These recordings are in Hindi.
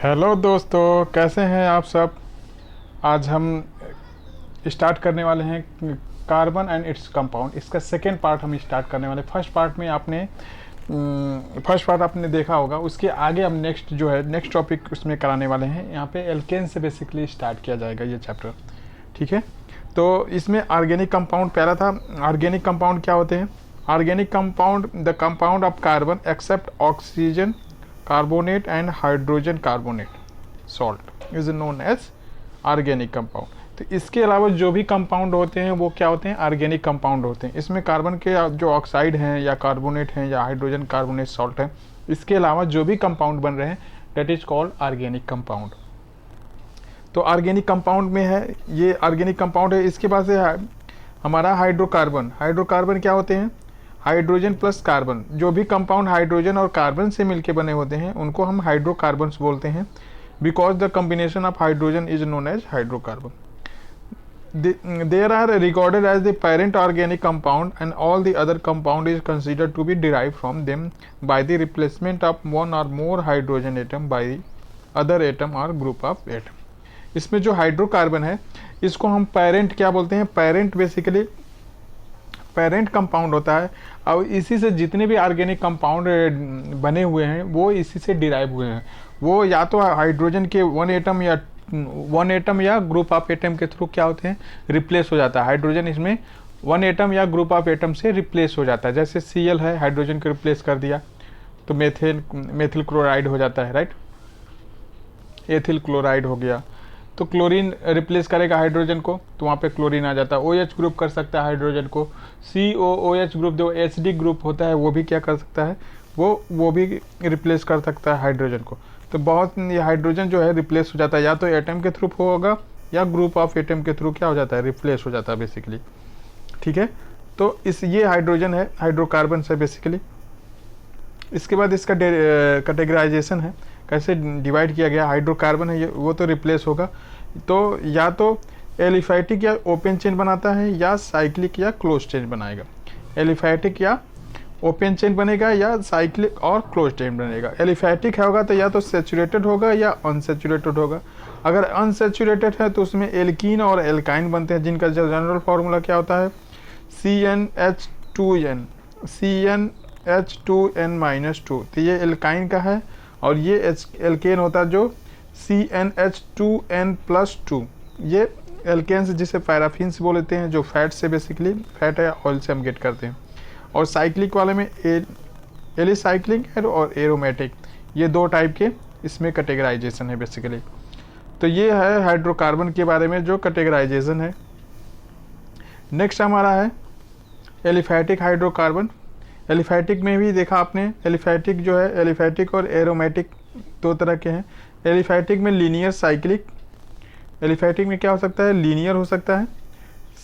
हेलो दोस्तों, कैसे हैं आप सब। आज हम स्टार्ट करने वाले हैं कार्बन एंड इट्स कंपाउंड। इसका सेकेंड पार्ट हम स्टार्ट करने वाले। फर्स्ट पार्ट आपने देखा होगा। उसके आगे हम नेक्स्ट टॉपिक उसमें कराने वाले हैं। यहाँ पे एल्केन से बेसिकली स्टार्ट किया जाएगा ये चैप्टर। ठीक है, तो इसमें ऑर्गेनिक कंपाउंड पहला था। ऑर्गेनिक कंपाउंड क्या होते हैं? Organic compound the compound of carbon except oxygen carbonate and hydrogen carbonate salt is known as organic compound. तो इसके अलावा जो भी कंपाउंड होते हैं वो क्या होते हैं? ऑर्गेनिक कंपाउंड होते हैं। इसमें कार्बन के जो ऑक्साइड हैं या कार्बोनेट हैं या हाइड्रोजन कार्बोनेट सॉल्ट है, इसके अलावा जो भी कंपाउंड बन रहे हैं that is called organic compound. तो ऑर्गेनिक कंपाउंड में है, ये ऑर्गेनिक कंपाउंड है। इसके बाद से है हमारा हाइड्रोकार्बन। हाइड्रोकार्बन क्या होते हैं? Hydrogen plus carbon. जो भी कंपाउंड हाइड्रोजन और कार्बन से मिलकर बने होते हैं उनको हम हाइड्रोकार्बन्स बोलते हैं, because the combination of hydrogen is known as hydrocarbon. There are regarded as the parent organic compound, and all the other compound is considered to be derived from them by the replacement of one or more hydrogen atom by other atom or group of atom। इसमें जो हाइड्रोकार्बन है इसको हम पेरेंट क्या बोलते हैं? पेरेंट बेसिकली पेरेंट कंपाउंड होता है, और इसी से जितने भी ऑर्गेनिक कंपाउंड बने हुए हैं वो इसी से डिराइव हुए हैं। वो या तो हाइड्रोजन के वन एटम या ग्रुप ऑफ एटम के थ्रू क्या होते हैं? रिप्लेस हो जाता है। हाइड्रोजन इसमें वन एटम या ग्रुप ऑफ एटम से रिप्लेस हो जाता है। जैसे Cl है, हाइड्रोजन को रिप्लेस कर दिया तो मेथिल क्लोराइड हो जाता है, राइट। एथिल क्लोराइड हो गया। तो क्लोरीन रिप्लेस करेगा हाइड्रोजन को तो वहाँ पे क्लोरीन आ जाता है। OH ग्रुप कर सकता है हाइड्रोजन को। COOH ग्रुप जो HD ग्रुप होता है वो भी क्या कर सकता है? वो भी रिप्लेस कर सकता है हाइड्रोजन को। तो बहुत ये हाइड्रोजन जो है रिप्लेस हो जाता है, या तो एटम के थ्रू होगा या ग्रुप ऑफ एटम के थ्रू क्या हो जाता है? रिप्लेस हो जाता है बेसिकली। ठीक है, तो ये हाइड्रोजन है, हाइड्रोकार्बन है बेसिकली। इसके बाद इसका कैटेगराइजेशन है, कैसे डिवाइड किया गया। हाइड्रोकार्बन है ये, वो तो रिप्लेस होगा, तो या तो एलिफैटिक या ओपन चेन बनाता है, या साइक्लिक या क्लोज चेन बनाएगा। एलिफैटिक या ओपन चेन बनेगा, या साइक्लिक और क्लोज चेन बनेगा। एलिफैटिक होगा तो या तो सेचुरेटेड होगा या अनसेचुरेटेड होगा। अगर अनसेचुरेटेड है तो उसमें एल्कीन और एल्काइन बनते हैं, जिनका जो जनरल फार्मूला क्या होता है? CnH2n-2। तो ये एल्काइन का है, और ये एल्केन होता है जो CnH2n+2। ये एल्केन से जिसे पैराफिन्स बोलते हैं, जो फैट से बेसिकली फैट या ऑयल से हम गेट करते हैं। और साइक्लिक वाले में एलिसाइक्लिक और एरोमेटिक, ये दो टाइप के इसमें कैटेगराइजेशन है बेसिकली। तो ये है हाइड्रोकार्बन के बारे में जो कैटेगराइजेशन है। नेक्स्ट हमारा है एलिफैटिक हाइड्रोकार्बन। एलिफैटिक में भी देखा आपने, एलिफैटिक जो है, एलिफैटिक और एरोमेटिक दो तरह के हैं। एलिफैटिक में लीनियर साइक्लिक, एलिफैटिक में क्या हो सकता है? लीनियर हो सकता है,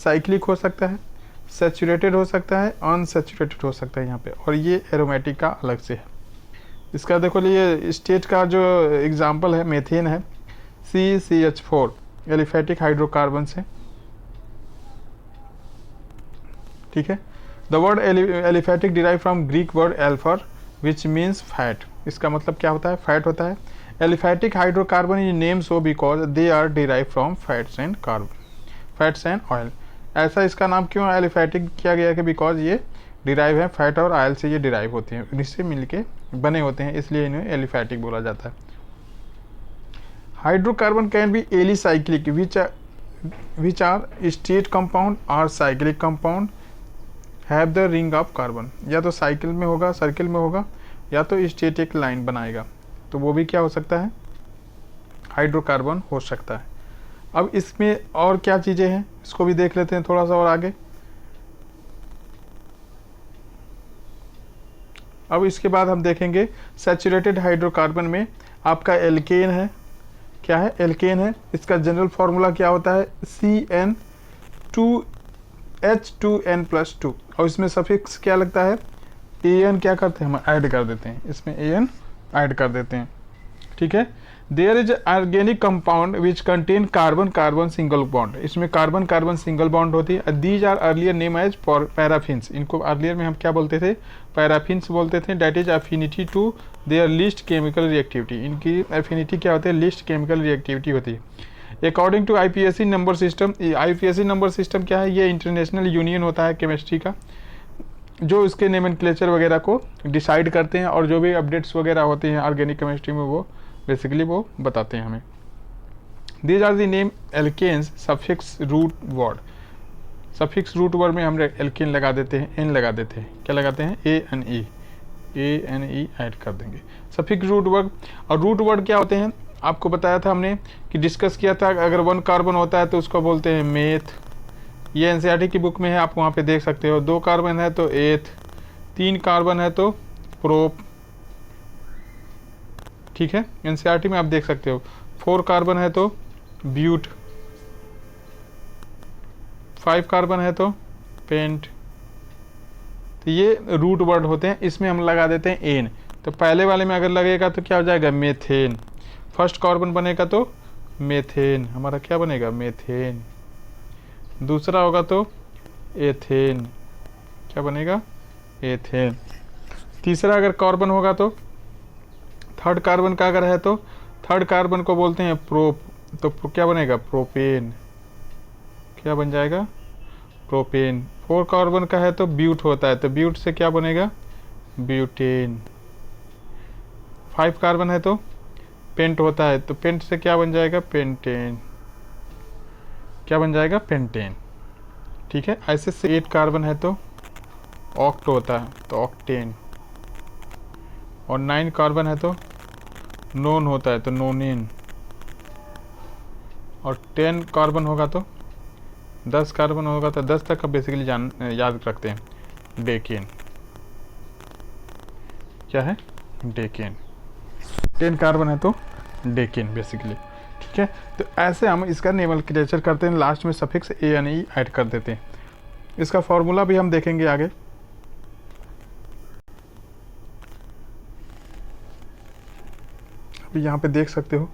साइक्लिक हो सकता है, सैचुरेटेड हो सकता है, अनसैचुरेटेड हो सकता है यहाँ पे। और ये एरोमेटिक का अलग से है। इसका देखो ये स्टेट का जो एग्जांपल है मेथेन है, CCH4 एलिफैटिक हाइड्रोकार्बन से। ठीक है, the word aliphatic derive from Greek word aleiphar which means fat. इसका मतलब क्या होता है? फैट होता है। Aliphatic hydrocarbon is name so because they are derive from fats and oil. ऐसा इसका नाम क्यों एलिफैटिक किया गया कि बिकॉज ये डिराइव है फैट और ऑयल से, ये डिराइव होते हैं, इससे मिलके बने होते हैं, इसलिए इन्हें एलिफैटिक बोला जाता है। Hydrocarbon can be alicyclic which are state compound और cyclic compound have the ring of carbon. या तो साइकिल में होगा, सर्किल में होगा, या तो स्टेटिक लाइन बनाएगा, तो वो भी क्या हो सकता है? हाइड्रोकार्बन हो सकता है। अब इसमें और क्या चीज़ें हैं इसको भी देख लेते हैं थोड़ा सा और आगे। अब इसके बाद हम देखेंगे सैचुरेटेड हाइड्रोकार्बन में आपका एल्केन है। क्या है? एल्केन है। इसका जनरल फार्मूला क्या होता है? CnH2n+2। और इसमें सफिक्स क्या लगता है? An क्या करते हैं? हम ऐड कर देते हैं, इसमें An ऐड कर देते हैं। ठीक है, there is organic compound which contain carbon carbon single bond, इसमें कार्बन कार्बन सिंगल बॉन्ड होती है। These are earlier name as paraffins, इनको अर्लियर में हम क्या बोलते थे, पैराफिन्स बोलते थे। That is affinity to their least chemical reactivity, इनकी एफिनिटी क्या होती है, लीस्ट केमिकल रिएक्टिविटी होती है। According to IUPAC number system, IUPAC number system क्या है, ये इंटरनेशनल यूनियन होता है केमिस्ट्री का, जो इसके नोमेनक्लेचर वगैरह को डिसाइड करते हैं और जो भी अपडेट्स वगैरह होते हैं ऑर्गेनिक केमिस्ट्री में वो बेसिकली वो बताते हैं हमें। These are the name alkanes suffix root word, suffix root word में हम एल्केन लगा देते हैं, एन लगा देते हैं, क्या लगाते हैं, ए एन ई ऐड कर देंगे, सफिक्स रूट वर्ड। और रूट वर्ड क्या होते हैं, आपको बताया था हमने कि डिस्कस किया था, अगर 1 कार्बन होता है तो उसको बोलते हैं मेथ, ये एनसीईआरटी की बुक में है, आप वहाँ पे देख सकते हो। 2 कार्बन है तो एथ, 3 कार्बन है तो प्रोप, ठीक है, एनसीईआरटी में आप देख सकते हो। 4 कार्बन है तो ब्यूट, 5 कार्बन है तो पेंट। तो ये रूट वर्ड होते हैं, इसमें हम लगा देते हैं एन। तो पहले वाले में अगर लगेगा तो क्या हो जाएगा, मेथेन। फर्स्ट कार्बन बनेगा तो मेथेन, हमारा क्या बनेगा, मेथेन। दूसरा होगा तो एथेन, क्या बनेगा, एथेन। तीसरा अगर कार्बन होगा तो, थर्ड कार्बन का अगर है तो थर्ड कार्बन को बोलते हैं प्रोप, तो क्या बनेगा, प्रोपेन, क्या बन जाएगा, प्रोपेन। 4 कार्बन का है तो ब्यूट होता है, तो ब्यूट से क्या बनेगा, ब्यूटेन। 5 कार्बन है तो पेंट होता है, तो पेंट से क्या बन जाएगा, पेंटेन, क्या बन जाएगा, पेंटेन, ठीक है। ऐसे से 8 कार्बन है तो ऑक्ट होता है, तो ऑक्टेन। और 9 कार्बन है तो नोन होता है, तो नोनेन। और 10 कार्बन होगा तो 10 कार्बन होगा तो 10 तक का बेसिकली याद रखते हैं, डेकेन, क्या है, डेकेन। 10 कार्बन है तो डेकेन बेसिकली, ठीक है। तो ऐसे हम इसका नोमेनक्लेचर करते हैं, लास्ट में suffix A N E add कर देते हैं। इसका फॉर्मूला भी हम देखेंगे आगे। अभी यहाँ पे देख सकते हो,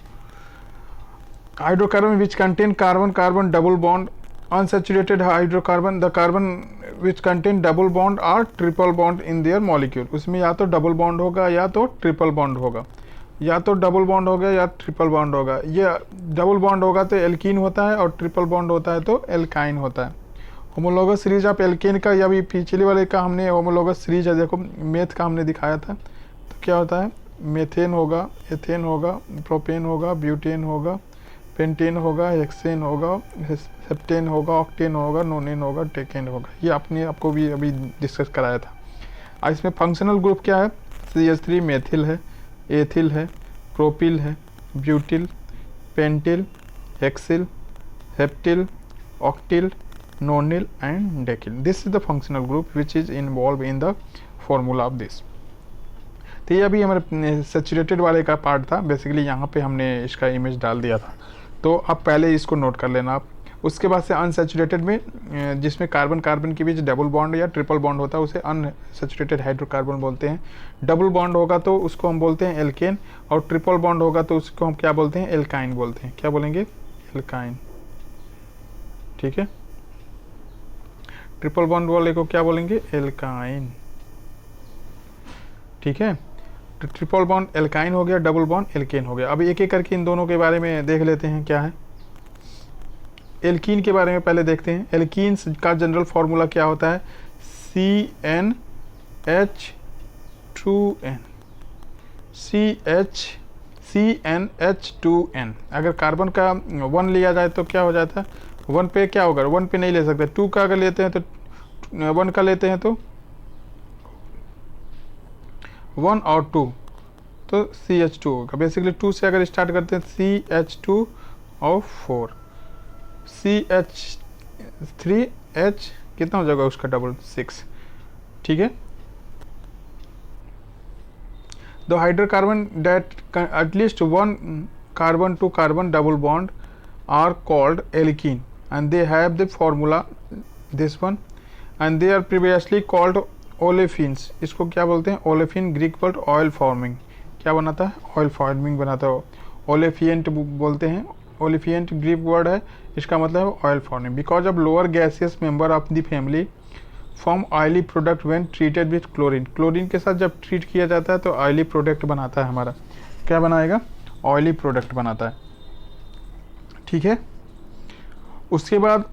hydrocarbon which contain carbon carbon double bond, unsaturated hydrocarbon, the carbon which contain double bond और triple bond in their molecule, उसमें या तो डबल बॉन्ड होगा या तो ट्रिपल बॉन्ड होगा, या तो डबल बॉन्ड होगा या ट्रिपल बॉन्ड होगा। ये डबल बॉन्ड होगा तो एल्कीन होता है और ट्रिपल बॉन्ड होता है तो एल्काइन होता है। होमोलोगस सीरीज ऑफ एल्केन का, या भी पिछले वाले का हमने होमोलोगस सीरीज है, देखो मेथ का हमने दिखाया था, तो क्या होता है, मेथेन होगा, एथेन होगा, प्रोपेन होगा, ब्यूटेन होगा, पेंटेन होगा, हेक्सेन होगा, सेप्टेन होगा, ऑक्टेन होगा, नोनेन होगा, टेकेन होगा। ये आपने आपको भी अभी डिस्कस कराया था। और इसमें फंक्शनल ग्रुप क्या है, CH3 मेथिल है, एथिल है, प्रोपिल है, butyl, pentyl, hexyl, heptyl, octyl, nonyl and decyl. This is the functional group which is involve in the formula of this. तो ये अभी हमारे सैचुरेटेड वाले का पार्ट था, बेसिकली यहाँ पे हमने इसका इमेज डाल दिया था, तो अब पहले इसको नोट कर लेना आप। उसके बाद से अनसैचुरेटेड में, जिसमें कार्बन कार्बन के बीच डबल बॉन्ड या ट्रिपल बॉन्ड होता है, उसे अनसैचुरेटेड हाइड्रोकार्बन बोलते हैं। डबल बॉन्ड होगा तो उसको हम बोलते हैं एल्केन, और ट्रिपल बॉन्ड होगा तो उसको हम क्या बोलते हैं, एल्काइन बोलते हैं। क्या बोलेंगे, एल्काइन, ठीक है। ट्रिपल बॉन्ड वाले को क्या बोलेंगे, एल्काइन, ठीक है। तो ट्रिपल बॉन्ड एल्काइन हो गया, डबल बॉन्ड एल्केन हो गया। अब एक एक करके इन दोनों के बारे में देख लेते हैं क्या है। एल्कीन के बारे में पहले देखते हैं। एल्कीन्स का जनरल फार्मूला क्या होता है, CnH2n, CnH2n। अगर कार्बन का 1 लिया जाए तो क्या हो जाता है, 1 पे क्या होगा, 1 पे नहीं ले सकते, 2 का अगर लेते हैं तो 1 का लेते हैं तो 1 और 2 तो CH2 होगा। बेसिकली 2 से अगर स्टार्ट करते हैं CH2 और 4, CH3H कितना हो जाएगा उसका डबल, 6, ठीक है। The hydrocarbon that at least 1 carbon to carbon double bond are called alkene and they have the formula this one and they are previously called olefins। इसको क्या बोलते हैं, olefin, Greek word oil forming, क्या बनाता है, ऑयल फॉर्मिंग बनाता है। ओलेफिएंट बोलते हैं। ओलेफिएंट ग्रीक वर्ड है, इसका मतलब है oil forming. Because of lower gaseous member of the family form oily product when treated with chlorine. Chlorine के साथ जब ट्रीट किया जाता है तो ऑयली प्रोडक्ट बनाता है हमारा, क्या बनाएगा, ऑयली प्रोडक्ट बनाता है, ठीक है। उसके बाद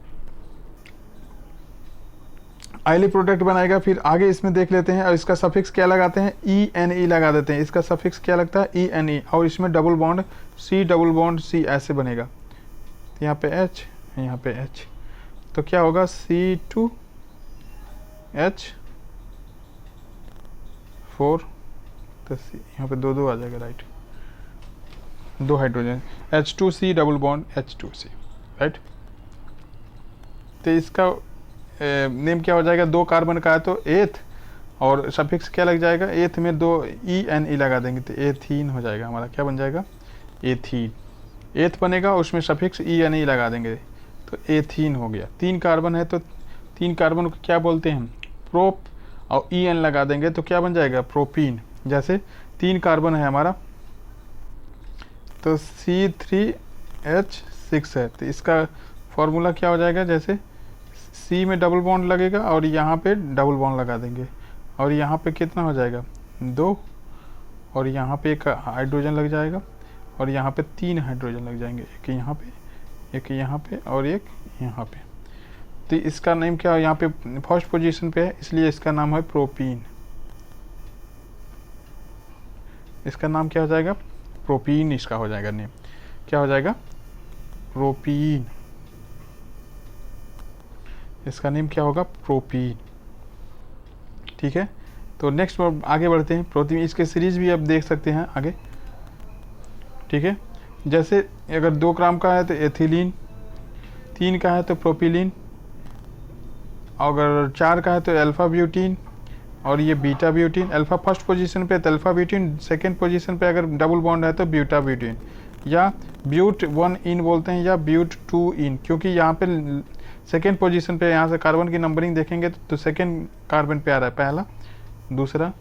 ऑयली प्रोडक्ट बनाएगा, फिर आगे इसमें देख लेते हैं, और इसका सफिक्स क्या लगाते हैं, ENE लगा देते हैं। इसका सफिक्स क्या लगता है, ENE, और इसमें डबल बॉन्ड C ऐसे बनेगा। यहाँ पे H, यहाँ पे H, तो क्या होगा C2H4, तो यहाँ पे दो आ जाएगा, right, 2 hydrogen, H2C double bond H2C, right. तो इसका नेम क्या हो जाएगा, 2 कार्बन का है तो एथ, और सफिक्स क्या लग जाएगा, एथ में 2 ENE लगा देंगे तो एथीन हो जाएगा हमारा, क्या बन जाएगा, एथीन। एथ बनेगा, उसमें सफिक्स ENE लगा देंगे तो एथीन हो गया। 3 कार्बन है तो 3 कार्बन को क्या बोलते हैं, प्रोप, और EN लगा देंगे तो क्या बन जाएगा, प्रोपीन। जैसे 3 कार्बन है हमारा तो C3H6 है, तो इसका फॉर्मूला क्या हो जाएगा, जैसे C में डबल बॉन्ड लगेगा और यहाँ पे डबल बॉन्ड लगा देंगे, और यहाँ पे कितना हो जाएगा, 2, और यहाँ पे 1 हाइड्रोजन लग जाएगा, और यहाँ पे 3 हाइड्रोजन लग जाएंगे, एक यहाँ पे, एक यहाँ पे, और एक यहाँ पे। तो इसका नेम क्या है, यहाँ पे फर्स्ट पोजीशन पे है, इसलिए इसका नाम है प्रोपीन। इसका नाम क्या हो जाएगा, प्रोपीन, इसका हो जाएगा नेम, क्या हो जाएगा, प्रोपीन। इसका नेम क्या होगा, प्रोपीन, ठीक है। तो नेक्स्ट आगे बढ़ते हैं, प्रोटीन, इसके सीरीज भी आप देख सकते हैं आगे, ठीक है। जैसे अगर 2 ग्राम का है तो एथिलीन, 3 का है तो प्रोपिलीन, अगर 4 का है तो अल्फा ब्यूटीन, और ये beta butene. Alpha first position पे तो अल्फा ब्यूटीन, सेकेंड पोजीशन पे अगर डबल बॉन्ड है तो बीटा ब्यूटीन, या ब्यूट 1 इन बोलते हैं, या ब्यूट 2 इन, क्योंकि यहाँ पे सेकेंड पोजीशन पे, यहाँ से कार्बन की नंबरिंग देखेंगे तो सेकेंड कार्बन पे आ रहा है, पहला, दूसरा,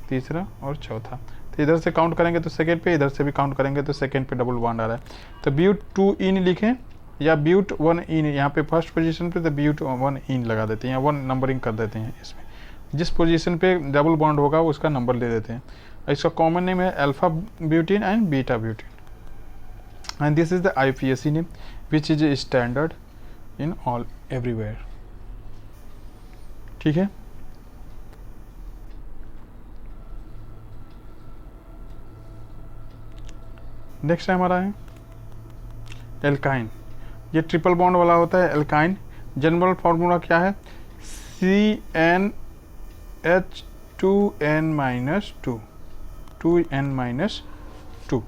तीसरा और चौथा। तो इधर से काउंट करेंगे तो सेकेंड पे, इधर से भी काउंट करेंगे तो सेकेंड पे डबल बॉन्ड आ रहा है। तो ब्यूट 2 इन लिखें, या ब्यूट 1 इन, यहाँ पे फर्स्ट पोजीशन पे तो ब्यूट 1 इन लगा देते हैं, या 1 नंबरिंग कर देते हैं। इसमें जिस पोजीशन पे डबल बॉन्ड होगा उसका नंबर ले देते हैं। इसका कॉमन नेम है alpha butene and beta butene, and this is the IPSC name which is standard in all everywhere, ठीक है। नेक्स्ट हमारा है एल्काइन। ये ट्रिपल बॉन्ड वाला होता है एल्काइन। जनरल फार्मूला क्या है, CnH2n-2, 2n-2,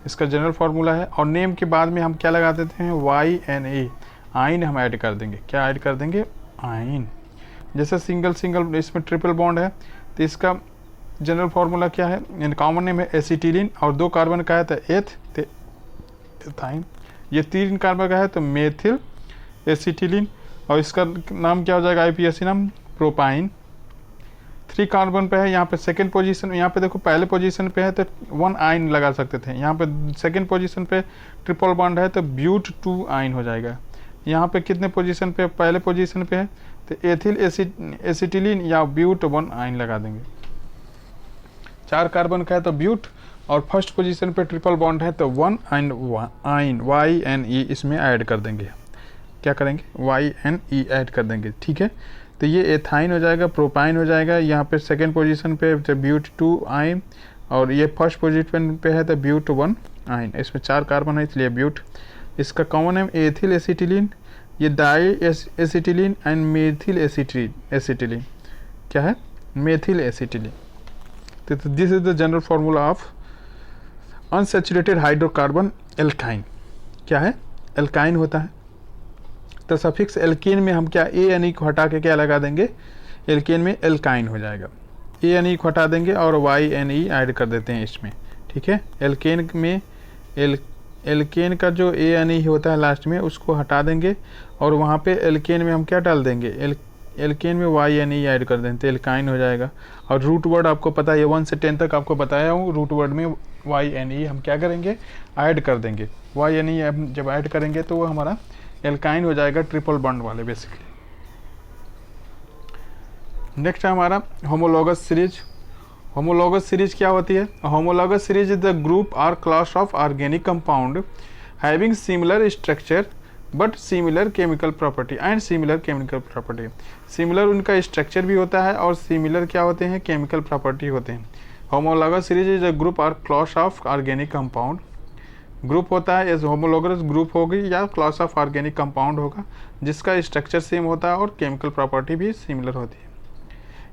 इसका जनरल फार्मूला है। और नेम के बाद में हम क्या लगा देते हैं, YNA, आइन हम ऐड कर देंगे, क्या ऐड कर देंगे, आइन। जैसे सिंगल सिंगल इसमें ट्रिपल बॉन्ड है तो इसका जनरल फार्मूला क्या है, कॉमन नेम है एसिटिलीन, और 2 कार्बन का है तो एथाइन। ये 3 कार्बन का है तो मेथिल एसिटिलीन, और इसका नाम क्या हो जाएगा, IPSC नाम प्रोपाइन। 3 कार्बन पे है, यहाँ पे सेकेंड पोजीशन, यहाँ पे देखो पहले पोजीशन पे है तो 1 आइन लगा सकते थे, यहाँ पे सेकेंड पोजीशन पे ट्रिपल बॉन्ड है तो ब्यूट 2 आइन हो जाएगा। यहाँ पे कितने पोजीशन पे, पहले पोजीशन पे है तो एथिल एसिटिलीन या ब्यूट 1 आइन लगा देंगे। 4 कार्बन का है तो ब्यूट, और फर्स्ट पोजीशन पे ट्रिपल बॉन्ड है तो 1 आइन YNE इसमें ऐड कर देंगे, क्या करेंगे, YNE ऐड कर देंगे, ठीक है। तो ये एथाइन हो जाएगा, प्रोपाइन हो जाएगा। यहाँ पे सेकेंड पोजीशन पे तो ब्यूट 2 आइन, और ये फर्स्ट पोजीशन पे है तो ब्यूट 1 आइन। इसमें 4 कार्बन है इसलिए ब्यूट। इसका कॉमन नेम एथिल एसिटिलीन, ये di acetylene and methyl acetylene, क्या है, मेथिल एसिटिलीन। तो this is the general formula of unsaturated hydrocarbon alkyne, क्या है, एल्काइन होता है। तो सफिक्स एल्केन में हम क्या, ANE को हटा के क्या लगा देंगे, एल्केन में एल्काइन हो जाएगा। ANE को हटा देंगे और YNE ऐड कर देते हैं इसमें, ठीक है। एल्केन में एल्केन का जो ANE होता है लास्ट में उसको हटा देंगे, और वहाँ पे एल्केन में हम क्या डाल देंगे, एल्केन में वाई एन ई ऐड कर दें तो एल्काइन हो जाएगा। और रूट वर्ड आपको पता है, 1 से 10 तक आपको बताया हूँ, रूट वर्ड में वाई एन ई हम क्या करेंगे, ऐड कर देंगे। वाई एन ई जब ऐड करेंगे तो वो हमारा एल्काइन हो जाएगा, ट्रिपल बॉन्ड वाले बेसिकली। नेक्स्ट है हमारा होमोलॉगस सीरीज। होमोलॉगस सीरीज क्या होती है? Homologous series is the group और class of organic compound having similar structure but similar chemical property and similar chemical property. Similar उनका स्ट्रक्चर भी होता है और सिमिलर क्या होते हैं, केमिकल प्रॉपर्टी होते हैं। Homologous series is a group और class of organic compound. Group होता है, एज होमोलॉगस ग्रुप होगी या क्लास ऑफ ऑर्गेनिक कंपाउंड होगा जिसका स्ट्रक्चर सेम होता है और केमिकल प्रॉपर्टी भी सिमिलर होती है।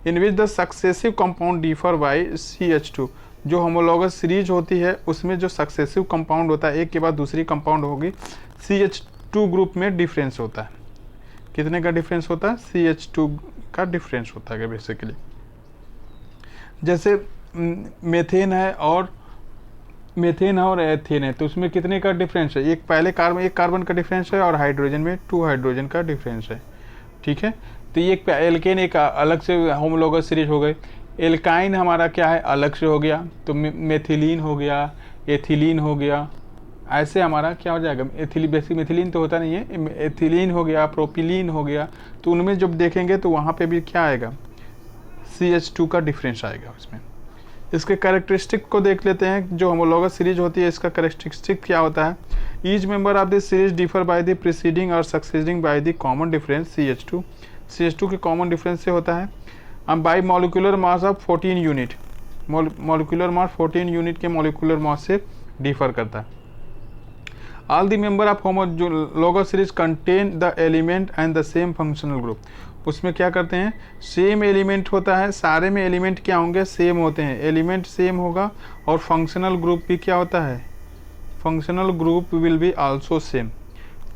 In which the successive compound differ by CH2। जो होमोलॉगस सीरीज होती है उसमें जो सक्सेसिव कंपाउंड होता है, एक के बाद दूसरी कंपाउंड होगी, CH2 ग्रुप में डिफरेंस होता है। कितने का डिफरेंस होता है? CH2 का डिफरेंस होता है बेसिकली। जैसे मेथेन है और एथेन है, तो उसमें कितने का डिफरेंस है? एक कार्बन का डिफरेंस है और हाइड्रोजन में 2 हाइड्रोजन का डिफरेंस है। ठीक है, तो ये एल्केन एक अलग से होमोलॉगस सीरीज हो गई। एल्काइन हमारा क्या है, अलग से हो गया, तो मेथिलीन हो गया, एथिलीन हो गया, ऐसे हमारा क्या हो जाएगा, बेसिक मेथिलीन तो होता नहीं है, एथिलीन हो गया, प्रोपिलीन हो गया। तो उनमें जब देखेंगे तो वहाँ पे भी क्या आएगा, CH2 का डिफरेंस आएगा उसमें। इसके कैरेक्टरिस्टिक को देख लेते हैं। जो होमोलॉगस सीरीज होती है इसका कैरेक्टरिस्टिक क्या होता है? Each member of this series differ by the preceding और succeeding by the common difference CH2 के कॉमन डिफरेंस से होता है। By molecular mass of 14 unit, molecular mass 14 unit के मॉलिक्यूलर मास से डिफर करता है। All the member of homologous series contain the element and the same functional group. उसमें क्या करते हैं, सेम एलिमेंट होता है, सारे में एलिमेंट क्या होंगे, सेम होते हैं, एलिमेंट सेम होगा और फंक्शनल ग्रुप भी क्या होता है, functional group will be also same.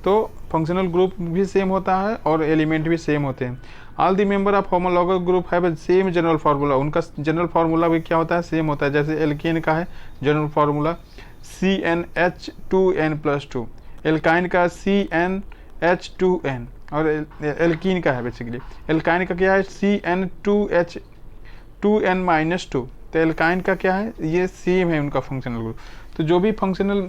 तो फंक्शनल ग्रुप भी सेम होता है और एलिमेंट भी सेम होते हैं। All the member of homologous group have same general formula. उनका जनरल फार्मूला भी क्या होता है, सेम होता है। जैसे एल्केन का है जनरल फार्मूला CnH2n+2, एल्काइन का CnH2n, और एल्कीन का है बेसिकली, एल्काइन का क्या है CN2H2n-2। तो एल्काइन का क्या है, ये सेम है उनका फंक्शनल ग्रुप। तो जो भी फंक्शनल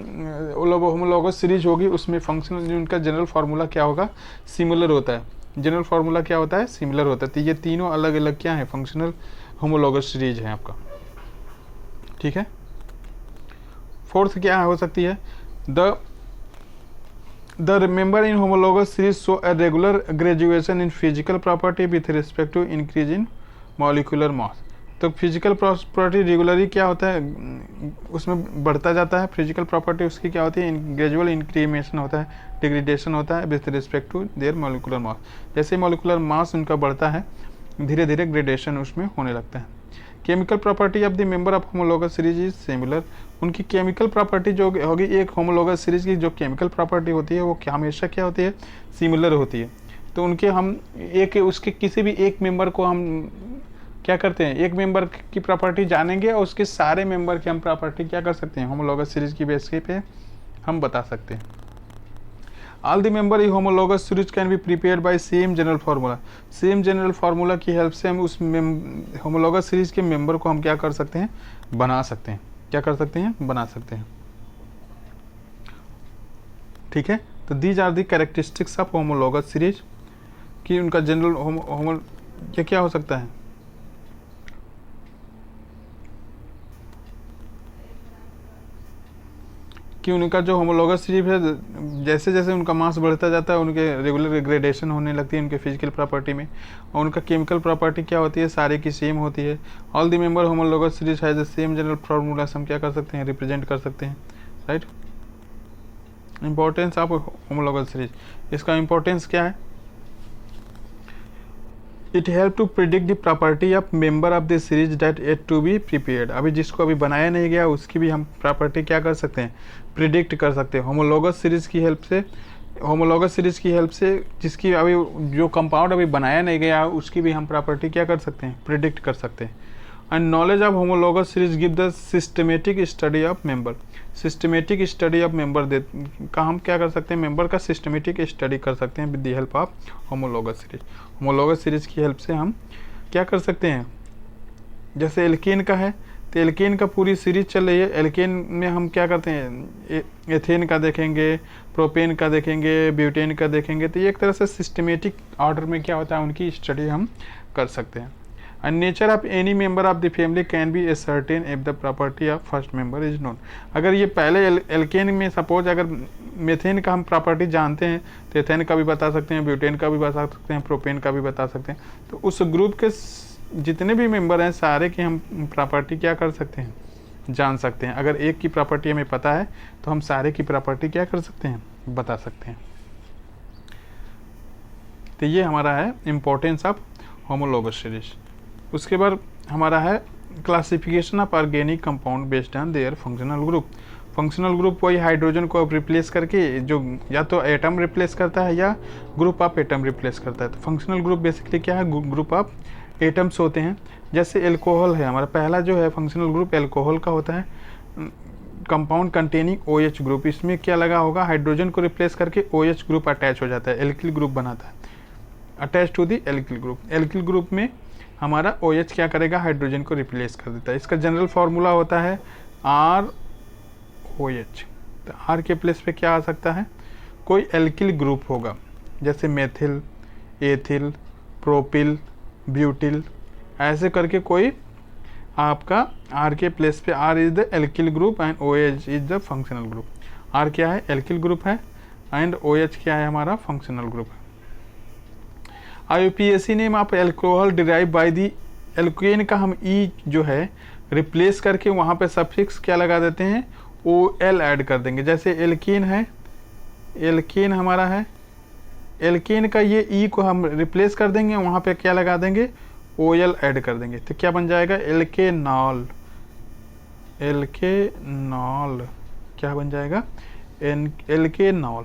होमोलॉगस सीरीज होगी उसमें फंक्शनल उनका जनरल फार्मूला क्या होगा, सिमिलर होता है। जनरल फार्मूला क्या होता है, सिमिलर होता है। तो ये तीनों अलग अलग क्या है, फंक्शनल होमोलॉगस सीरीज है आपका। ठीक है, फोर्थ क्या हो सकती है, the member in homologous series show a regular graduation in physical property with respect to increase in molecular mass. तो फिजिकल प्रॉपर्टी रेगुलरली क्या होता है, उसमें बढ़ता जाता है। फिजिकल प्रॉपर्टी उसकी क्या होती है, ग्रेजुअल इंक्रीमेशन होता है, डिग्रेडेशन होता है with respect to their molecular mass. जैसे मॉलिक्यूलर मास उनका बढ़ता है धीरे धीरे ग्रेडेशन उसमें होने लगता है। Chemical property of the member of homologous series is similar. उनकी केमिकल प्रॉपर्टी जो होगी, एक होमोलॉगस सीरीज की जो केमिकल प्रॉपर्टी होती है वो क्या हमेशा क्या होती है, सिमिलर होती है। तो उनके हम एक उसके किसी भी एक मेंबर को हम क्या करते हैं, एक मेंबर की प्रॉपर्टी जानेंगे और उसके सारे मेंबर की हम प्रॉपर्टी क्या कर सकते हैं, होमोलॉगस सीरीज की बेस पे हम बता सकते हैं। All the member in homologous series can be prepared by same general formula. Same general formula की हेल्प से हम उस होमोलॉगस सीरीज के मेंबर को हम क्या कर सकते हैं, बना सकते हैं। क्या कर सकते हैं, बना सकते हैं। ठीक है, तो these are the characteristics of homologous series कि उनका जनरल ये क्या हो सकता है, कि उनका जो होमोलॉगस सीरीज है जैसे जैसे उनका मास बढ़ता जाता है उनके रेगुलर ग्रेडेशन होने लगती है उनके फिजिकल प्रॉपर्टी में, और उनका केमिकल प्रॉपर्टी क्या होती है, सारे की सेम होती है। All the member homologous series has the same general formula, हम क्या कर सकते हैं, रिप्रेजेंट कर सकते हैं। Right, importance of homologous series, इसका इंपॉर्टेंस क्या है, it help to predict the property of member of the series that at to be prepared. अभी जिसको अभी बनाया नहीं गया उसकी भी हम प्रॉपर्टी क्या कर सकते हैं, प्रिडिक्ट कर सकते हैं होमोलॉगस सीरीज की हेल्प से। होमोलॉगस सीरीज की हेल्प से जिसकी अभी जो कंपाउंड अभी बनाया नहीं गया उसकी भी हम प्रॉपर्टी क्या कर सकते हैं, प्रिडिक्ट कर सकते हैं। And knowledge of homologous series give the systematic study of member. Systematic study of member दे का हम क्या कर सकते हैं, मेंबर का सिस्टमेटिक स्टडी कर सकते हैं with the help of homologous series. Homologous series की हेल्प से हम क्या कर सकते हैं, जैसे एल्केन का है तो एल्केन का पूरी सीरीज चल रही है, एल्केन में हम क्या करते हैं, एथेन का देखेंगे, प्रोपेन का देखेंगे, ब्यूटेन का देखेंगे, तो ये एक तरह से सिस्टमेटिक ऑर्डर में क्या होता है उनकी स्टडी हम कर सकते हैं। And nature of any member of the family can be ascertain if the property of first member is known. अगर ये पहले एल्केन में सपोज अगर मेथेन का हम प्रॉपर्टी जानते हैं तो एथेन का भी बता सकते हैं, ब्यूटेन का भी बता सकते हैं, प्रोपेन का भी बता सकते हैं। तो उस ग्रुप के जितने भी मेंबर हैं सारे की हम प्रॉपर्टी क्या कर सकते हैं, जान सकते हैं। अगर एक की प्रॉपर्टी हमें पता है तो हम सारे की प्रॉपर्टी क्या कर सकते हैं, बता सकते हैं। तो ये हमारा है इम्पोर्टेंस ऑफ होमोलॉगस सीरीज। उसके बाद हमारा है classification of organic compound based on their functional group. Functional group वही हाइड्रोजन को रिप्लेस करके जो या तो एटम रिप्लेस करता है या ग्रुप ऑफ एटम रिप्लेस करता है। तो फंक्शनल ग्रुप बेसिकली क्या है, ग्रुप ऑफ एटम्स होते हैं। जैसे एल्कोहल है हमारा पहला जो है फंक्शनल ग्रुप एल्कोहल का होता है, कंपाउंड कंटेनिंग OH ग्रुप। इसमें क्या लगा होगा, हाइड्रोजन को रिप्लेस करके OH ग्रुप अटैच हो जाता है, एल्किल ग्रुप बनाता है, attach to the alkyl group. Alkyl group में हमारा OH क्या करेगा, हाइड्रोजन को रिप्लेस कर देता है। इसका जनरल फार्मूला होता है ROH। तो R के प्लेस पे क्या आ सकता है, कोई एल्किल ग्रुप होगा, जैसे मेथिल, एथिल, प्रोपिल, ब्यूटिल, ऐसे करके कोई आपका R के प्लेस पे, R is the alkyl group and OH is the functional group. R क्या है, एल्किल ग्रुप है, एंड OH क्या है, हमारा फंक्शनल ग्रुप है। IUPAC name of alcohol derive by the, alkane का हम E जो है रिप्लेस करके वहाँ पे सफिक्स क्या लगा देते हैं, OL ऐड कर देंगे। जैसे एल्केन है, एल्केन हमारा है, एल्केन का ये E को हम रिप्लेस कर देंगे, वहाँ पे क्या लगा देंगे, OL ऐड कर देंगे। तो क्या बन जाएगा, एल्केनॉल। एल्केनॉल क्या बन जाएगा, एल्केनॉल।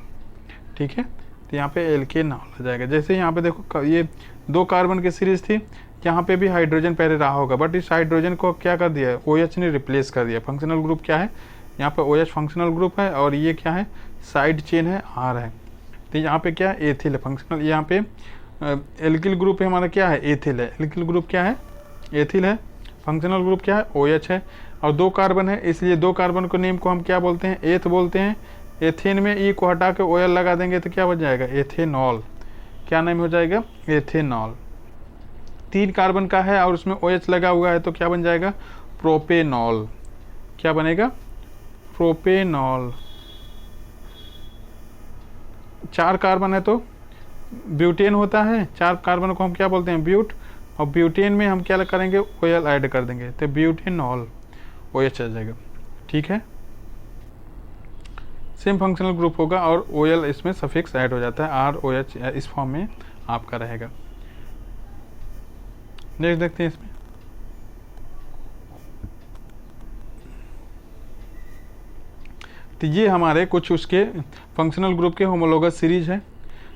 ठीक है, तो यहाँ पे एल्केनॉल आ जाएगा। जैसे यहाँ पे देखो ये 2 कार्बन की सीरीज थी, यहाँ पे भी हाइड्रोजन पहले रहा होगा, बट इस हाइड्रोजन को क्या कर दिया, OH ने रिप्लेस कर दिया। फंक्शनल ग्रुप क्या है, यहाँ पे OH फंक्शनल ग्रुप है, और ये क्या है, साइड चेन है, R है। तो यहाँ पे क्या है, एथिल है फंक्शनल। यहाँ पे एल्किल ग्रुप है हमारा, क्या है, एथिल है। एल्किल ग्रुप क्या है, एथिल है। फंक्शनल ग्रुप क्या है, OH है, और 2 कार्बन है, इसलिए 2 कार्बन को नेम को हम क्या बोलते हैं, एथ बोलते हैं। एथेन में E को हटा के OL लगा देंगे तो क्या बन जाएगा, एथेनॉल। क्या नाम हो जाएगा, एथेनॉल। 3 कार्बन का है और उसमें OH लगा हुआ है तो क्या बन जाएगा, प्रोपेनॉल। क्या बनेगा, प्रोपेनॉल। 4 कार्बन है तो ब्यूटेन होता है, 4 कार्बन को हम क्या बोलते हैं, ब्यूट, और ब्यूटेन में हम क्या करेंगे, OL ऐड कर देंगे तो ब्यूटेनॉल, OH आ जाएगा। ठीक है, सेम फंक्शनल ग्रुप होगा और OL इसमें सफिक्स ऐड हो जाता है, ROH इस फॉर्म में आपका रहेगा। नेक्स्ट देखते हैं इसमें, तो ये हमारे कुछ उसके फंक्शनल ग्रुप के होमोलॉगस सीरीज है,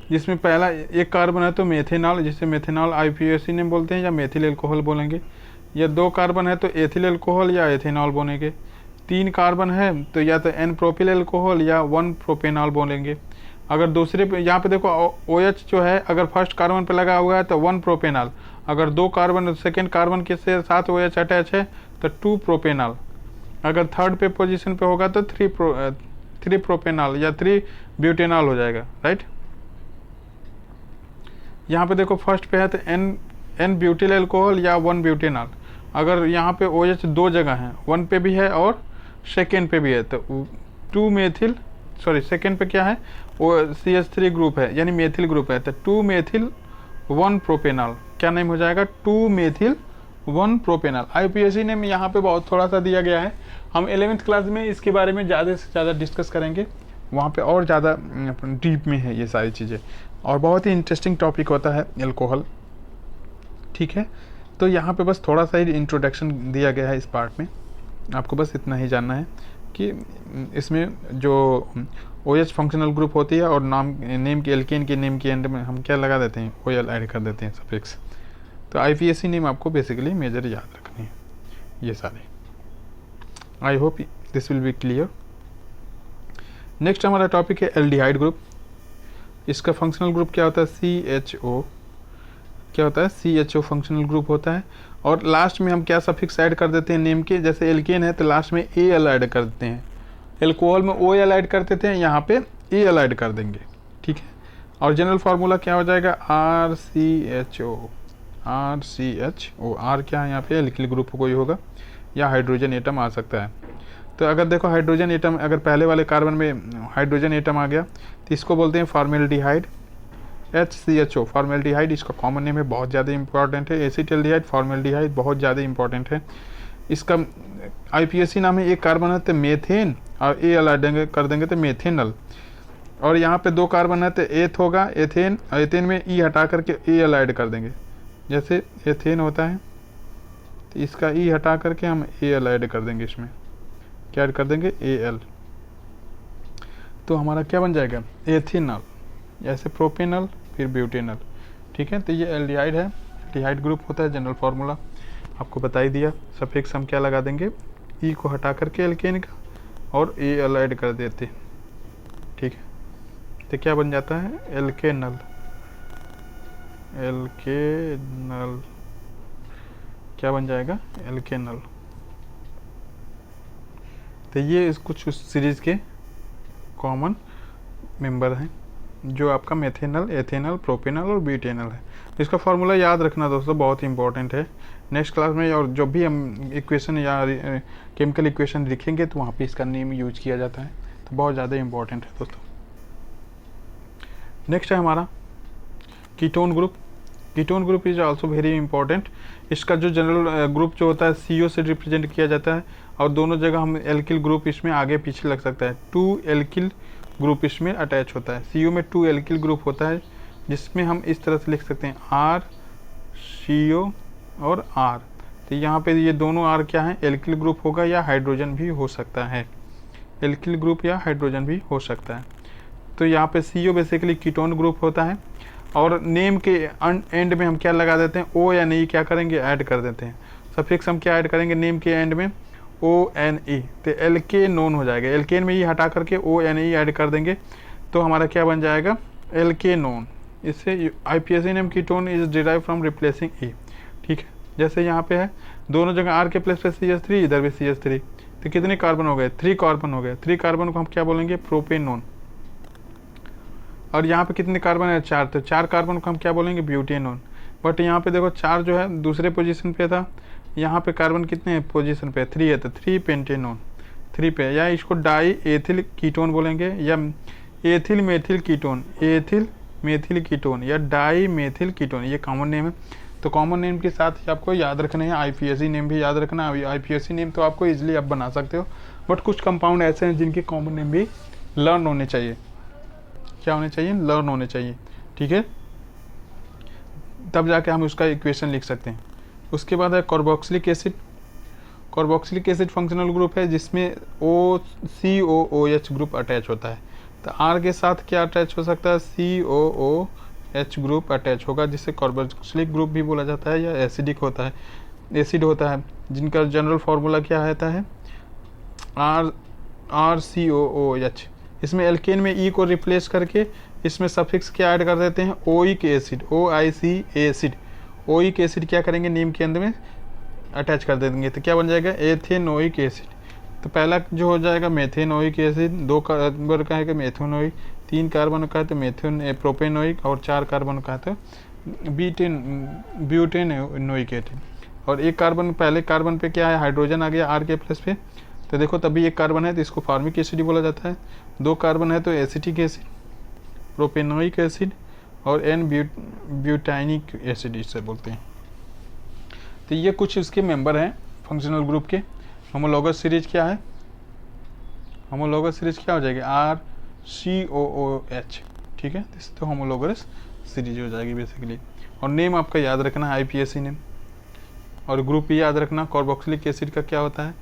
जिसमें पहला 1 कार्बन है तो मेथेनॉल, जिसे मेथेनॉल IUPAC नेम बोलते हैं या मेथिल एल्कोहल बोलेंगे, या 2 कार्बन है तो एथिल एल्कोहल या एथेनॉल बोलेंगे। 3 कार्बन है तो या तो N प्रोपिल एल्कोहल या 1 प्रोपेनॉल बोलेंगे। अगर दूसरे पे यहाँ पे देखो OH जो है अगर फर्स्ट कार्बन पे लगा हुआ है तो 1 प्रोपेनॉल, अगर 2 कार्बन सेकेंड कार्बन के साथ OH अटैच है तो 2 प्रोपेनॉल, अगर थर्ड पे पोजीशन पे होगा तो 3 प्रोपेनॉल या 3 ब्यूटेनॉल हो जाएगा। राइट, यहाँ पे देखो फर्स्ट पे है तो N ब्यूटिल एल्कोहल या 1 ब्यूटेनॉल। अगर यहाँ पे OH 2 जगह है, 1 पे भी है और सेकेंड पे भी है तो 2 मेथिल, सॉरी सेकेंड पे क्या है, CH3 ग्रुप है यानी मेथिल ग्रुप है तो 2 मेथिल 1 प्रोपेनॉल। क्या नेम हो जाएगा, 2 मेथिल 1 प्रोपेनॉल। IUPAC नेम यहाँ पे बहुत थोड़ा सा दिया गया है, हम 11th क्लास में इसके बारे में ज़्यादा से ज़्यादा डिस्कस करेंगे, वहाँ पे और ज़्यादा डीप में है ये सारी चीज़ें, और बहुत ही इंटरेस्टिंग टॉपिक होता है एल्कोहल। ठीक है, तो यहाँ पे बस थोड़ा सा ही इंट्रोडक्शन दिया गया है इस पार्ट में, आपको बस इतना ही जानना है कि इसमें जो OH फंक्शनल ग्रुप होती है और नेम के एल्केन के नेम के एंड में हम क्या लगा देते हैं, OL ऐड कर देते हैं सफिक्स। तो IUPAC नेम आपको बेसिकली मेजर याद रखनी है। ये सारे। I hope this will be clear. Next हमारा टॉपिक है एल्डिहाइड ग्रुप। इसका फंक्शनल ग्रुप क्या होता है, CHO। क्या होता है, CHO फंक्शनल ग्रुप होता है। और लास्ट में हम क्या सफिक्स ऐड कर देते हैं नेम के, जैसे एल्केन है तो लास्ट में AL ऐड कर देते हैं। एल्कोहल में OL ऐड करते थे, यहाँ पे AL ऐड कर देंगे, ठीक है। और जनरल फार्मूला क्या हो जाएगा, RCHO। R क्या है यहाँ पे, एल्किल ग्रुप कोई होगा या हाइड्रोजन एटम आ सकता है। तो अगर देखो हाइड्रोजन एटम, अगर पहले वाले कार्बन में हाइड्रोजन एटम आ गया तो इसको बोलते हैं फॉर्मेल्डिहाइड। HCHO फॉर्मेल्डिहाइड, इसका कॉमन नेम है, बहुत ज़्यादा इंपॉर्टेंट है। एसिटिल्डिहाइड फॉर्मेल्डिहाइड बहुत ज़्यादा इंपॉर्टेंट है। इसका IPSC नाम है। एक कार्बन है तो मेथेन और AL ऐड कर देंगे तो मेथेनल। और यहाँ पे 2 कार्बन है तो एथ होगा, एथेन। और एथेन में E हटा करके AL ऐड कर देंगे। जैसे एथेन होता है तो इसका E हटा करके हम AL ऐड कर देंगे, इसमें क्या ऐड कर देंगे, AL। तो हमारा क्या बन जाएगा, एथेनॉल। जैसे प्रोपेनॉल फिर ब्यूटेनॉल, ठीक है। तो ये एल्डिहाइड है, एल्डिहाइड ग्रुप होता है। जनरल फार्मूला आपको बता ही दिया। सफिक्स हम क्या लगा देंगे, E को हटा करके एल्केन का और AL ऐड कर देते, ठीक है। तो क्या बन जाता है, एल्केनल। एल्केनल क्या बन जाएगा, एल्केनल। तो ये कुछ उस सीरीज के कॉमन मेंबर हैं जो आपका मेथेनल, एथेनल, प्रोपेनल और ब्यूटेनल है। इसका फार्मूला याद रखना दोस्तों, बहुत इंपॉर्टेंट है। नेक्स्ट क्लास में और जब भी हम इक्वेशन या केमिकल इक्वेशन लिखेंगे तो वहाँ पे इसका नेम यूज किया जाता है, तो बहुत ज़्यादा इंपॉर्टेंट है दोस्तों। नेक्स्ट है हमारा ketone group. Ketone group is also very important. इसका जो जनरल ग्रुप जो होता है CO से रिप्रेजेंट किया जाता है, और दोनों जगह हम एल्किल ग्रुप इसमें आगे पीछे लग सकता है। 2 एल्किल ग्रुप इसमें अटैच होता है। CO में 2 एल्किल ग्रुप होता है, जिसमें हम इस तरह से लिख सकते हैं R, CO और R। तो यहाँ पे ये दोनों R क्या है, एल्किल ग्रुप होगा या हाइड्रोजन भी हो सकता है। एल्किल ग्रुप या हाइड्रोजन भी हो सकता है। तो यहाँ पे CO बेसिकली कीटोन ग्रुप होता है। और नेम के एंड में हम क्या लगा देते हैं, O या E क्या करेंगे, ऐड कर देते हैं। सफिक्स हम क्या ऐड करेंगे नेम के एंड में, ONE। तो एल्केनोन हो जाएगा। एल्केन में E हटा करके ONE ऐड कर देंगे तो हमारा क्या बन जाएगा, एल्केनोन। इससे IPSC name ketone is derive from replacing E, ठीक है। जैसे यहाँ पे है दोनों जगह R के प्लेस पे CH3, इधर भी CH3, तो कितने कार्बन हो गए, 3 कार्बन हो गए। 3 कार्बन को हम क्या बोलेंगे, प्रोपेनोन। और यहाँ पे कितने कार्बन है, 4, तो 4 कार्बन को हम क्या बोलेंगे, ब्यूटेनोन। बट यहाँ पे देखो 4 जो है दूसरे पोजीशन पे था, यहाँ पे कार्बन कितने पोजीशन पे, 3 है, तो 3 पेंटेनोन, 3 पे। या इसको डाई एथिल कीटोन बोलेंगे, या ethyl methyl ketone, ethyl methyl ketone या डाई मेथिल कीटोन, ये कॉमन नेम है। तो कॉमन नेम के साथ ही आपको याद रखने हैं, IPSC नेम भी याद रखना। IPSC नेम तो आपको इजीली आप बना सकते हो, बट कुछ कंपाउंड ऐसे हैं जिनके कॉमन नेम भी लर्न होने चाहिए। क्या होने चाहिए, लर्न होने चाहिए, ठीक है। तब जाके हम उसका इक्वेशन लिख सकते हैं। उसके बाद है carboxylic acid. Carboxylic acid functional group है जिसमें COOH ग्रुप अटैच होता है। तो R के साथ क्या अटैच हो सकता है, COOH ग्रुप अटैच होगा, जिससे कार्बोक्सिलिक ग्रुप भी बोला जाता है, या एसिडिक होता है, एसिड होता है, जिनका जनरल फार्मूला क्या रहता है, RCOOH। इसमें एल्केन में E को रिप्लेस करके इसमें सफिक्स क्या ऐड कर देते हैं, oic acid, OIC acid. Oic acid क्या करेंगे, नेम के अंदर में अटैच कर देंगे, तो क्या बन जाएगा, एथेनोइक एसिड। तो पहला जो हो जाएगा मेथेनोइक एसिड, 2 कार्बन का है कि मेथेनोइक, 3 कार्बन का है तो मेथेन प्रोपेनोइक, और 4 कार्बन का है तो ब्यूटेनोइक एसिड। और एक कार्बन, पहले कार्बन पे क्या है, हाइड्रोजन आ गया R के प्लस पे, तो देखो तभी एक कार्बन है तो इसको फार्मिक एसिड बोला जाता है। 2 कार्बन है तो एसिटिक एसिड, प्रोपेनोइक एसिड, और N ब्यूटाइनिक एसिड इसे बोलते हैं। तो ये कुछ इसके मेंबर हैं फंक्शनल ग्रुप के। होमोलॉगस सीरीज क्या है, होमोलॉगस सीरीज क्या हो जाएगी, RCOOH, ठीक है। तो होमोलॉगस सीरीज हो जाएगी बेसिकली। और नेम आपका याद रखना है IPSC नेम, और ग्रुप भी याद रखना। कार्बोक्सिलिक एसिड का क्या होता है,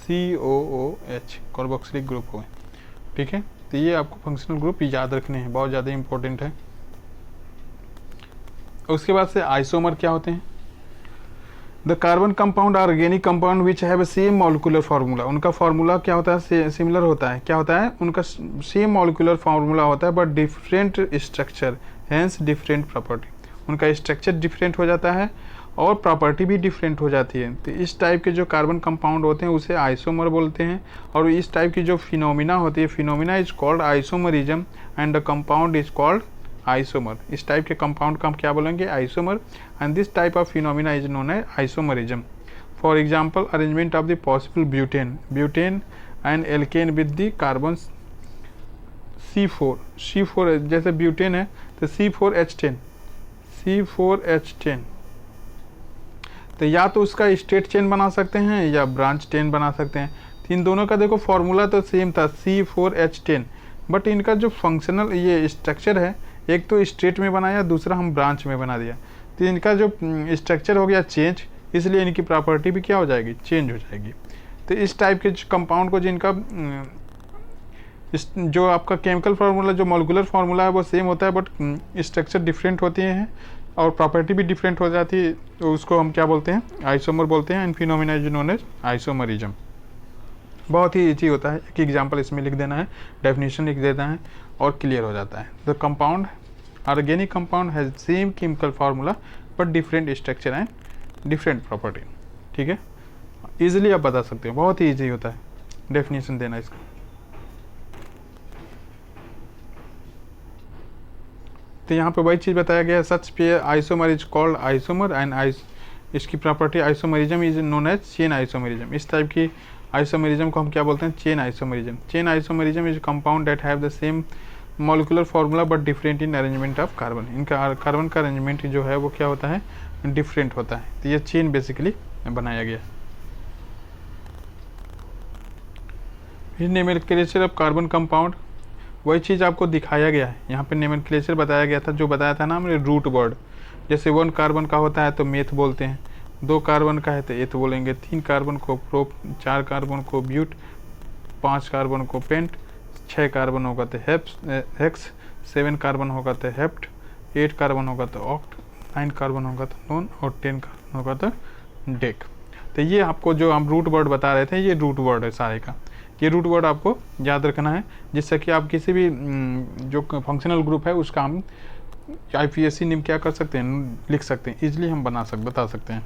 COOH, कार्बोक्सिलिक ग्रुप हो, ठीक है। तो ये आपको फंक्शनल ग्रुप याद रखने हैं, बहुत ज़्यादा इंपॉर्टेंट है। उसके बाद से आइसोमर क्या होते हैं, the carbon compound organic compound which have same molecular formula, उनका फार्मूला क्या होता है, सिमिलर होता है, क्या होता है, उनका सेम मॉलिक्यूलर फार्मूला होता है but different structure, hence different property, उनका स्ट्रक्चर डिफरेंट हो जाता है और प्रॉपर्टी भी डिफरेंट हो जाती है। तो इस टाइप के जो कार्बन कंपाउंड होते हैं उसे आइसोमर बोलते हैं, और इस टाइप की जो फिनोमिना होती है, phenomena is called isomerism and the compound is called isomer. इस टाइप के कंपाउंड का हम क्या बोलेंगे, isomer, and this type of phenomena is known as isomerism. For example arrangement of the possible butane and alkane with the carbon C4 जैसे ब्यूटेन है तो C4H10, तो या तो उसका स्ट्रेट चेन बना सकते हैं या ब्रांच चेन बना सकते हैं। तो इन दोनों का देखो फॉर्मूला तो सेम था C4H10, बट इनका जो फंक्शनल ये स्ट्रक्चर है, एक तो स्ट्रेट में बनाया, दूसरा हम ब्रांच में बना दिया, तो इनका जो स्ट्रक्चर हो गया चेंज, इसलिए इनकी प्रॉपर्टी भी क्या हो जाएगी, चेंज हो जाएगी। तो इस टाइप के कंपाउंड को जिनका जो आपका केमिकल फार्मूला, जो मॉलिक्यूलर फार्मूला है वो सेम होता है बट स्ट्रक्चर डिफरेंट होती हैं और प्रॉपर्टी भी डिफरेंट हो जाती है, तो उसको हम क्या बोलते हैं, आइसोमर बोलते हैं, and phenomena is known as isomerism. बहुत ही ईजी होता है, एक एग्जांपल इसमें लिख देना है, डेफिनेशन लिख देना है और क्लियर हो जाता है। The compound organic compound has same chemical formula but different structure and different property. ठीक है, ईजिली आप बता सकते हो, बहुत ही ईजी होता है डेफिनेशन देना इसका। तो यहाँ पे वही चीज़ बताया गया है, such pair isomer is called isomer and इसकी property isomerism is known as chain isomerism. इस टाइप की आइसोमरिज्म को हम क्या बोलते हैं, chain isomerism. Chain isomerism is compound that have the same molecular formula but different in arrangement of carbon. इनका कार्बन का अरेंजमेंट जो है वो क्या होता है, डिफरेंट होता है। तो ये चेन बेसिकली बनाया गया। नोमेनक्लेचर ऑफ कार्बन कंपाउंड, वही चीज़ आपको दिखाया गया है यहाँ पे, नोमेनक्लेचर बताया गया था, जो बताया था ना हमने, रूट वर्ड। जैसे 1 कार्बन का होता है तो मेथ बोलते हैं, 2 कार्बन का है तो एथ बोलेंगे, 3 कार्बन को प्रोप, 4 कार्बन को ब्यूट, 5 कार्बन को पेंट, 6 कार्बन होगा तो हेक्स, 7 कार्बन होगा तो हेप्ट, 8 कार्बन होगा तो ऑक्ट, 9 कार्बन होगा तो नोन, और 10 कार्बन होगा तो डेक। तो ये आपको जो हम रूट वर्ड बता रहे थे, ये रूट वर्ड है सारे का। ये रूट वर्ड आपको याद रखना है, जिससे कि आप किसी भी जो फंक्शनल ग्रुप है उसका हम IPSC नेम क्या कर सकते हैं, लिख सकते हैं, इजीली हम बता सकते हैं।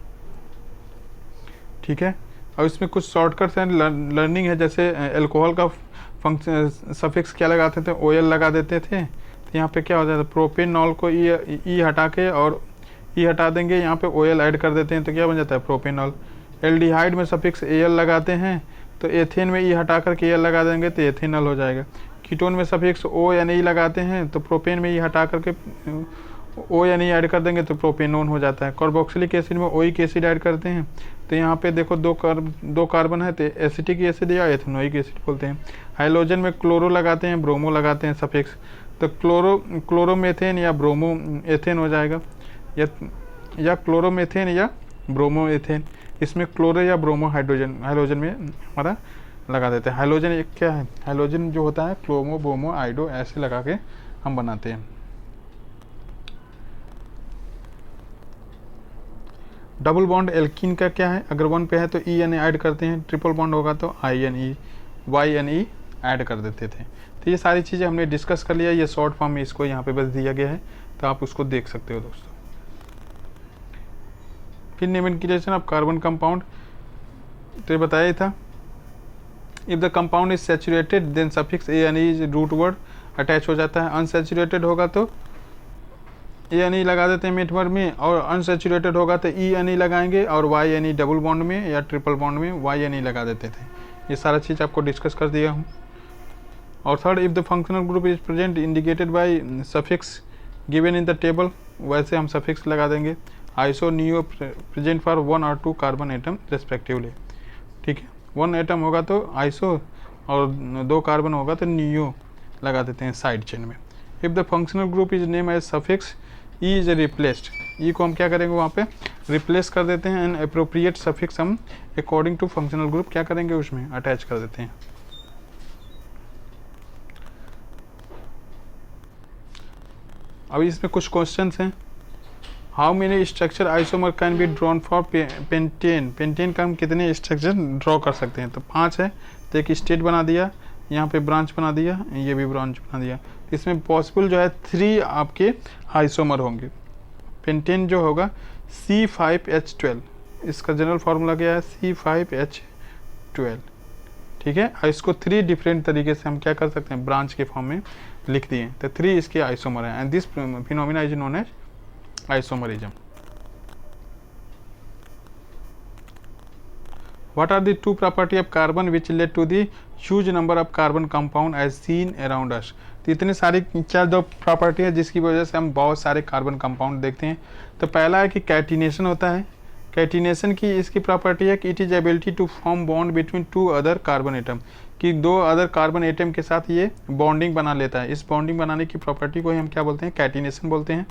ठीक है, और इसमें कुछ शॉर्टकट्स हैं, लर्निंग है। जैसे अल्कोहल का फंक्शन सफिक्स क्या लगाते थे, OL लगा देते थे, तो यहाँ पे क्या हो जाता है, प्रोपेनॉल को ई हटा के और ई हटा देंगे, यहाँ पे OL ऐड कर देते हैं तो क्या बन जाता है, प्रोपेनॉल। एल्डिहाइड में सफिक्स AL लगाते हैं तो एथेन में ई हटा करके AL लगा देंगे तो एथेनॉल हो जाएगा। कीटोन में सफिक्स ONE लगाते हैं तो प्रोपेन में ई हटा करके ONE ऐड कर देंगे तो प्रोपेनोन हो जाता है। कार्बोक्सिलिक एसिड में ओइक एसिड ऐड करते हैं तो यहाँ पे देखो दो कार्बन है तो एसिटिक एसिड या एथेनोइक एसिड बोलते हैं। हाइड्रोजन में क्लोरो लगाते हैं, ब्रोमो लगाते हैं सफिक्स, तो क्लोरोमेथेन या ब्रोमो एथेन हो जाएगा, या क्लोरोमेथेन या ब्रोमो एथेन। इसमें क्लोरो या ब्रोमो हाइड्रोजन में हमारा लगा देते हैं। हाइड्रोजन एक क्या है, हाइड्रोजन जो होता है क्लोमो ब्रोमो आइडो ऐसे लगा के हम बनाते हैं। डबल बॉन्ड एल्कीन का क्या है, अगर 1 पे है तो ENA ऐड करते हैं, ट्रिपल बॉन्ड होगा तो INE YNE ऐड कर देते थे। तो ये सारी चीज़ें हमने डिस्कस कर लिया, ये शॉर्ट फॉर्म में इसको यहाँ पे बस दिया गया है, तो आप उसको देख सकते हो दोस्तों। फिर नोमेनक्लेचर ऑफ कार्बन कंपाउंड तो बताया ही था। If the compound is saturated then suffix ANE is root word attach हो जाता है। अनसैचुरेटेड होगा तो ANE लगा देते हैं मेट वर्ड में, और अनसैचुरेटेड होगा तो ENE लगाएंगे, और YNE डबल बॉन्ड में या ट्रिपल बॉन्ड में YNE लगा देते थे। ये सारा चीज़ आपको डिस्कस कर दिया हूँ। और third, if the functional group is present indicated by suffix given in the table, वैसे हम सफिक्स लगा देंगे। आइसो नियो प्रेजेंट फॉर 1 और 2 कार्बन एटम रेस्पेक्टिवली। ठीक है, 1 एटम होगा तो आइसो और 2 कार्बन होगा तो नियो लगा देते हैं साइड चेन में। If the functional group is name as suffix e is replaced, e को हम क्या करेंगे वहाँ पे रिप्लेस कर देते हैं, एंड अप्रोप्रिएट सफिक्स हम अकॉर्डिंग टू फंक्शनल ग्रुप क्या करेंगे उसमें अटैच कर देते हैं। अब इसमें कुछ क्वेश्चंस हैं। How many structure isomer can be drawn for pentane, pentane का हम कितने स्ट्रक्चर ड्रॉ कर सकते हैं, तो 5 है। तो एक स्टेट बना दिया, यहाँ पे ब्रांच बना दिया, ये भी ब्रांच बना दिया। इसमें पॉसिबल जो है 3 आपके आइसोमर होंगे। पेंटेन जो होगा C5H12, इसका जनरल फार्मूला क्या है C5H12, ठीक है। और इसको 3 डिफरेंट तरीके से हम क्या कर सकते हैं, ब्रांच के फॉर्म में लिख दिए, तो 3 इसके आइसोमर हैं and this phenomena is known as isomerism. What are the 2 property of carbon which led to the huge number of carbon compound as seen around us? तो इतने सारे क्या 2 प्रॉपर्टी है जिसकी वजह से हम बहुत सारे कार्बन कंपाउंड देखते हैं। तो पहला है कि कैटिनेशन होता है। कैटिनेशन की इसकी प्रॉपर्टी है कि it is ability to form bond between 2 other carbon atom, कि 2 अदर कार्बन एटम के साथ ये बॉन्डिंग बना लेता है। इस बॉन्डिंग बनाने की प्रॉपर्टी को ही हम क्या बोलते हैं, कैटिनेशन बोलते हैं।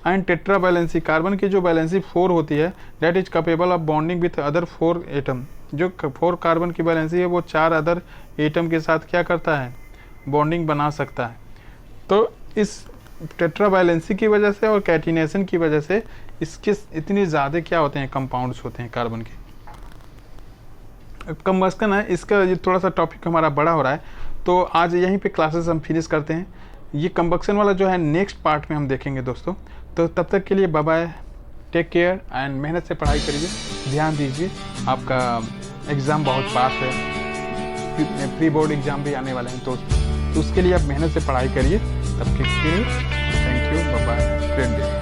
एंड टेट्रा बैलेंसी, कार्बन की जो बैलेंसी 4 होती है, that is capable of bonding with other 4 atom. जो 4 कार्बन की बैलेंसी है वो 4 अदर एटम के साथ क्या करता है, बॉन्डिंग बना सकता है। तो इस टेट्रा बैलेंसी की वजह से और कैटिनेशन की वजह से इसके इतनी ज़्यादा क्या होते हैं, कंपाउंड्स होते हैं कार्बन के। कंबस्टन है, इसका ये थोड़ा सा टॉपिक हमारा बड़ा हो रहा है, तो आज यहीं पे क्लासेस हम फिनिश करते हैं। ये कंबक्शन वाला जो है नेक्स्ट पार्ट में हम देखेंगे दोस्तों। तो तब तक के लिए bye bye, take care and मेहनत से पढ़ाई करिए, ध्यान दीजिए। आपका एग्ज़ाम बहुत पास है, प्री बोर्ड एग्ज़ाम भी आने वाले हैं, तो उसके लिए आप मेहनत से पढ़ाई करिए। तब के लिए thank you, bye bye, great day.